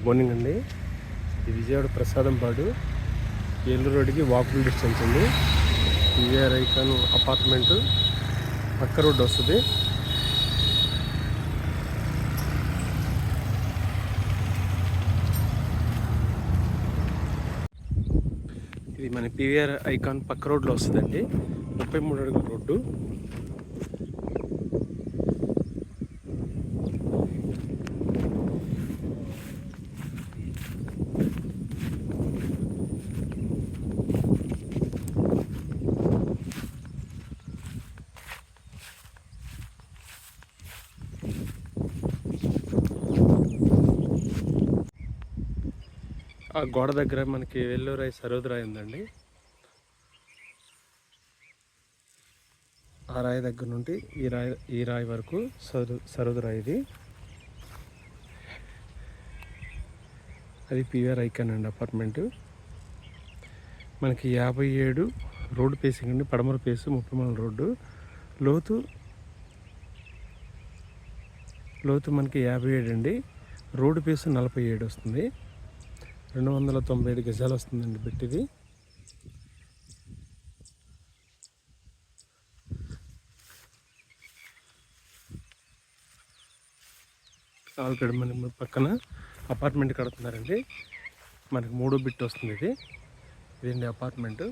Good morning అండి. ఇది విజయవాడ ప్రసాదంపాడు ఏలూరు రోడ్డుకి వాకబుల్ డిస్టెన్స్ ఉంది. పివిఆర్ ఐకాన్ అపార్ట్మెంట్ పక్క రోడ్డు వస్తుంది. ఇది మన పివిఆర్ ఐకాన్ పక్క రోడ్లో వస్తుందండి. 33 అడుగుల రోడ్డు. ఆ గోడ దగ్గర మనకి వెల్లూరాయి సరోదరాయి ఉందండి. ఆ రాయి దగ్గర నుండి ఈ రాయి వరకు సరోదరాయి. ఇది అది పివిఆర్ ఐకాన్ అండి అపార్ట్మెంటు. మనకి 57 రోడ్డు పేసింగ్ అండి. పడమర పేసు 30 రోడ్డు. లోతు మనకి 57 అండి. రోడ్డు పేసు 47 వస్తుంది. 295 గజాలు వస్తుందండి పెట్టిది. ఆల్రెడీ మనకి పక్కన అపార్ట్మెంట్ కడుతున్నారండి. మనకి 3వ బిట్ వస్తుంది. ఇదండి అపార్ట్మెంటు.